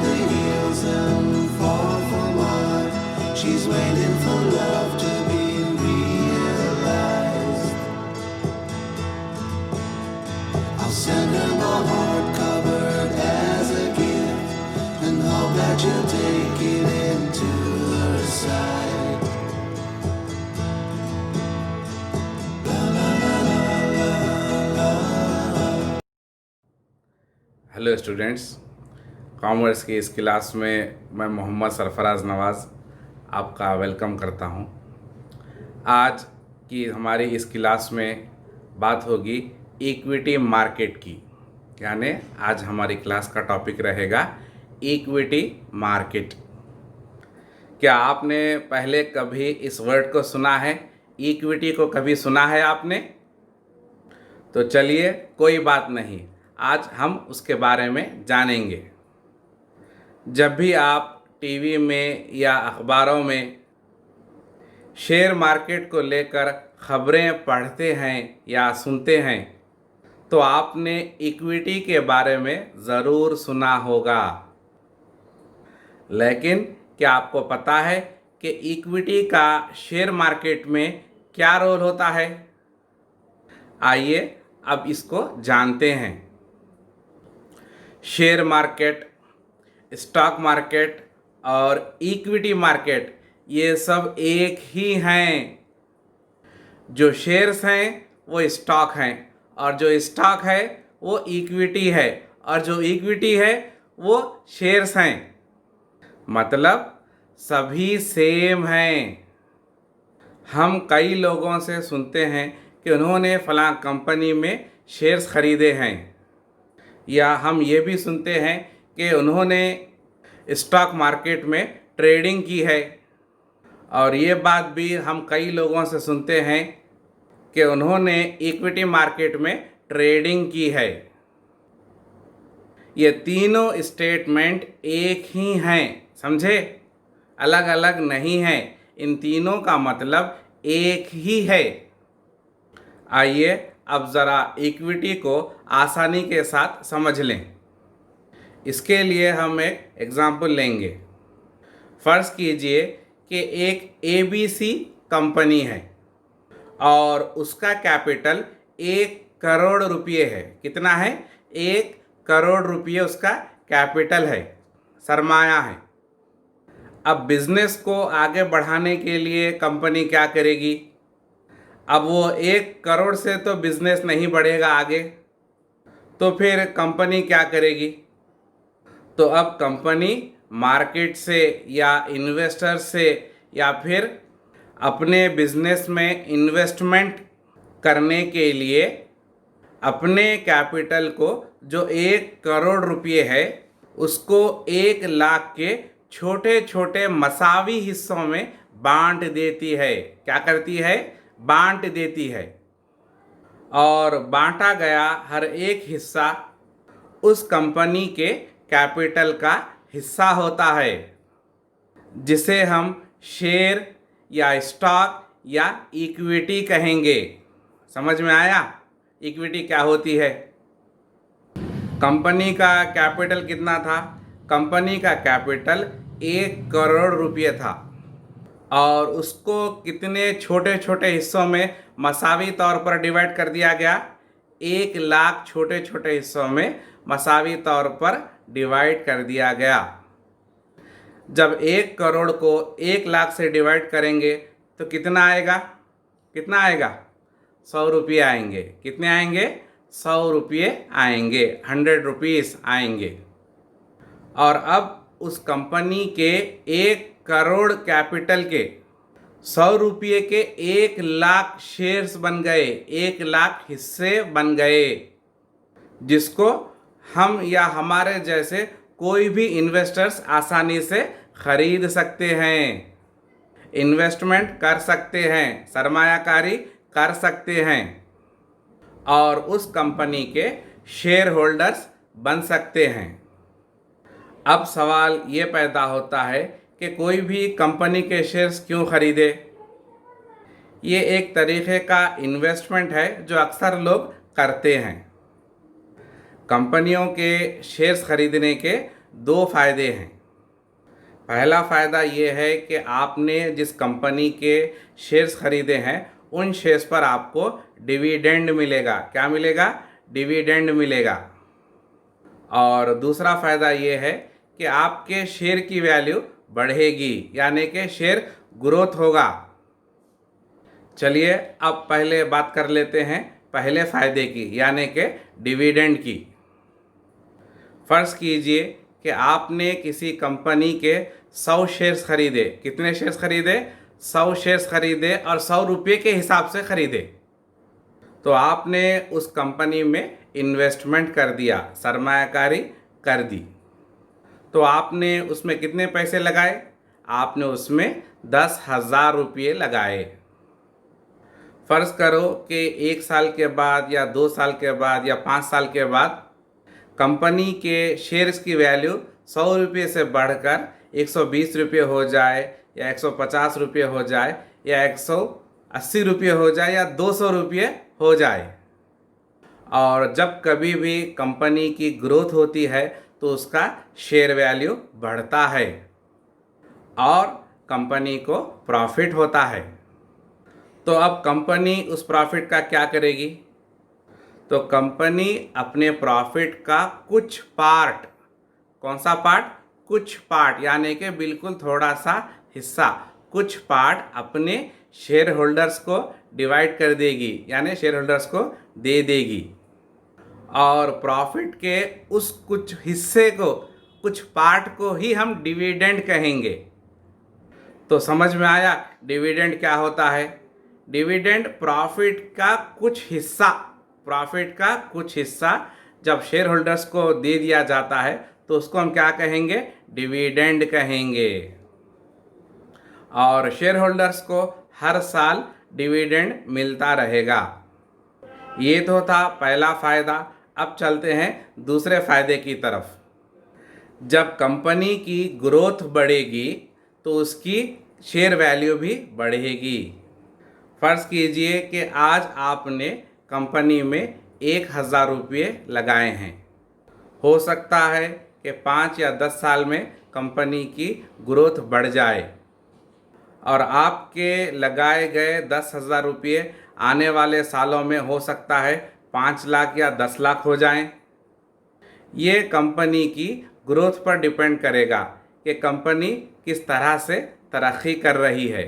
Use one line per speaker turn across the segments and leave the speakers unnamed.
the hills and fall for mud. She's waiting for love to be realized. I'll send her my heart covered as a gift, and hope that you'll take it into her side.
Hello students, commerce की इस class में मैं मोहम्मद सरफराज नवाज़ आपका welcome करता हूं। आज की हमारी इस क्लास में बात होगी इक्विटी मार्केट की, यानी आज हमारी क्लास का टॉपिक रहेगा इक्विटी मार्केट। क्या आपने पहले कभी इस वर्ड को सुना है? इक्विटी को कभी सुना है आपने? तो चलिए, कोई बात नहीं, आज हम उसके बारे में जानेंगे। जब भी आप टीवी में या अखबारों में शेयर मार्केट को लेकर खबरें पढ़ते हैं या सुनते हैं, तो आपने इक्विटी के बारे में ज़रूर सुना होगा। लेकिन क्या आपको पता है कि इक्विटी का शेयर मार्केट में क्या रोल होता है? आइए अब इसको जानते हैं। शेयर मार्केट, स्टॉक मार्केट और इक्विटी मार्केट ये सब एक ही हैं। जो शेयर्स हैं वो स्टॉक हैं, और जो स्टॉक है वो इक्विटी है, और जो इक्विटी है वो शेयर्स हैं। मतलब सभी सेम हैं। हम कई लोगों से सुनते हैं कि उन्होंने फलां कंपनी में शेयर्स खरीदे हैं, या हम ये भी सुनते हैं कि उन्होंने स्टॉक मार्केट में ट्रेडिंग की है। और ये बात भी हम कई लोगों से सुनते हैं कि उन्होंने इक्विटी मार्केट में ट्रेडिंग की है। ये तीनों स्टेटमेंट एक ही हैं, समझे? अलग अलग नहीं हैं। इन तीनों का मतलब एक ही है। आइए अब ज़रा इक्विटी को आसानी के साथ समझ लें। इसके लिए हम एक एग्ज़ाम्पल लेंगे। फ़र्ज़ कीजिए कि एक ABC कंपनी है और उसका कैपिटल 1 करोड़ रुपये है। कितना है? 1 करोड़ रुपये उसका कैपिटल है, सरमाया है। अब बिज़नेस को आगे बढ़ाने के लिए कंपनी क्या करेगी? अब वो 1 करोड़ से तो बिज़नेस नहीं बढ़ेगा आगे, तो फिर कंपनी क्या करेगी? तो अब कंपनी मार्केट से या इन्वेस्टर से या फिर अपने बिजनेस में इन्वेस्टमेंट करने के लिए अपने कैपिटल को जो 1 करोड़ रुपये है उसको 1 लाख के छोटे छोटे मसावी हिस्सों में बांट देती है। क्या करती है? बांट देती है। और बांटा गया हर एक हिस्सा उस कंपनी के कैपिटल का हिस्सा होता है, जिसे हम शेयर या स्टॉक या इक्विटी कहेंगे। समझ में आया इक्विटी क्या होती है? कंपनी का कैपिटल कितना था? कंपनी का कैपिटल 1 करोड़ रुपये था, और उसको कितने छोटे छोटे हिस्सों में मसावी तौर पर डिवाइड कर दिया गया? 1 लाख छोटे छोटे हिस्सों में मसावी तौर पर डिवाइड कर दिया गया। जब 1 करोड़ को 1 लाख से डिवाइड करेंगे तो कितना आएगा? कितना आएगा? 100 रुपये आएंगे। कितने आएंगे? 100 रुपये आएंगे, 100 रुपीज़ आएंगे। और अब उस कंपनी के 1 करोड़ कैपिटल के 100 रुपये के 1 लाख शेयर्स बन गए, 1 लाख हिस्से बन गए, जिसको हम या हमारे जैसे कोई भी इन्वेस्टर्स आसानी से खरीद सकते हैं, इन्वेस्टमेंट कर सकते हैं, सरमायाकारी कर सकते हैं, और उस कंपनी के शेयर होल्डर्स बन सकते हैं। अब सवाल ये पैदा होता है कि कोई भी कंपनी के शेयर्स क्यों खरीदे? ये एक तरीक़े का इन्वेस्टमेंट है जो अक्सर लोग करते हैं। कंपनियों के शेयर्स खरीदने के दो फायदे हैं। पहला फ़ायदा ये है कि आपने जिस कंपनी के शेयर्स खरीदे हैं उन शेयर्स पर आपको डिविडेंड मिलेगा। क्या मिलेगा? डिविडेंड मिलेगा। और दूसरा फ़ायदा ये है कि आपके शेयर की वैल्यू बढ़ेगी, यानी कि शेयर ग्रोथ होगा। चलिए अब पहले बात कर लेते हैं पहले फ़ायदे की, यानी कि डिविडेंड की। फ़र्ज़ कीजिए कि आपने किसी कंपनी के 100 शेयर्स खरीदे। कितने शेयर्स खरीदे? 100 शेयर्स खरीदे और 100 रुपये के हिसाब से खरीदे। तो आपने उस कंपनी में इन्वेस्टमेंट कर दिया, सरमायाकारी कर दी। तो आपने उसमें कितने पैसे लगाए? आपने उसमें 10,000 रुपये लगाए। फ़र्ज़ करो कि 1 साल के बाद या 2 साल के बाद या 5 साल के बाद कंपनी के शेयर्स की वैल्यू 100 रुपये से बढ़कर 120 रुपये हो जाए या 150 रुपये हो जाए या 180 रुपये हो जाए या 200 रुपये हो जाए। और जब कभी भी कंपनी की ग्रोथ होती है तो उसका शेयर वैल्यू बढ़ता है और कंपनी को प्रॉफिट होता है। तो अब कंपनी उस प्रॉफिट का क्या करेगी? तो कंपनी अपने प्रॉफिट का कुछ पार्ट, कौन सा पार्ट? कुछ पार्ट, यानी कि बिल्कुल थोड़ा सा हिस्सा, कुछ पार्ट अपने शेयर होल्डर्स को डिवाइड कर देगी, यानी शेयर होल्डर्स को दे देगी। और प्रॉफिट के उस कुछ हिस्से को, कुछ पार्ट को ही हम डिविडेंड कहेंगे। तो समझ में आया डिविडेंड क्या होता है? डिविडेंड प्रॉफिट का कुछ हिस्सा, प्रॉफिट का कुछ हिस्सा जब शेयर होल्डर्स को दे दिया जाता है तो उसको हम क्या कहेंगे? डिविडेंड कहेंगे। और शेयर होल्डर्स को हर साल डिविडेंड मिलता रहेगा। ये तो था पहला फ़ायदा। अब चलते हैं दूसरे फ़ायदे की तरफ। जब कंपनी की ग्रोथ बढ़ेगी तो उसकी शेयर वैल्यू भी बढ़ेगी। फ़र्ज़ कीजिए कि आज आपने कंपनी में 1,000 रुपये लगाए हैं। हो सकता है कि 5 या 10 साल में कंपनी की ग्रोथ बढ़ जाए और आपके लगाए गए 10,000 रुपये आने वाले सालों में हो सकता है 5 लाख या 10 लाख हो जाएं। ये कंपनी की ग्रोथ पर डिपेंड करेगा कि कंपनी किस तरह से तरक्की कर रही है।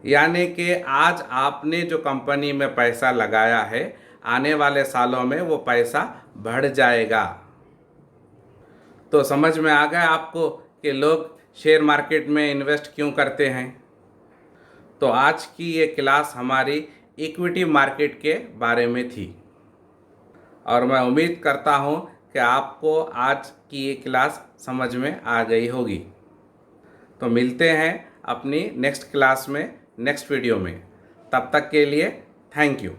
यानी कि आज आपने जो कंपनी में पैसा लगाया है, आने वाले सालों में वो पैसा बढ़ जाएगा। तो समझ में आ गया आपको कि लोग शेयर मार्केट में इन्वेस्ट क्यों करते हैं। तो आज की ये क्लास हमारी इक्विटी मार्केट के बारे में थी और मैं उम्मीद करता हूँ कि आपको आज की ये क्लास समझ में आ गई होगी। तो मिलते हैं अपनी नेक्स्ट क्लास में, नेक्स्ट वीडियो में। तब तक के लिए थैंक यू।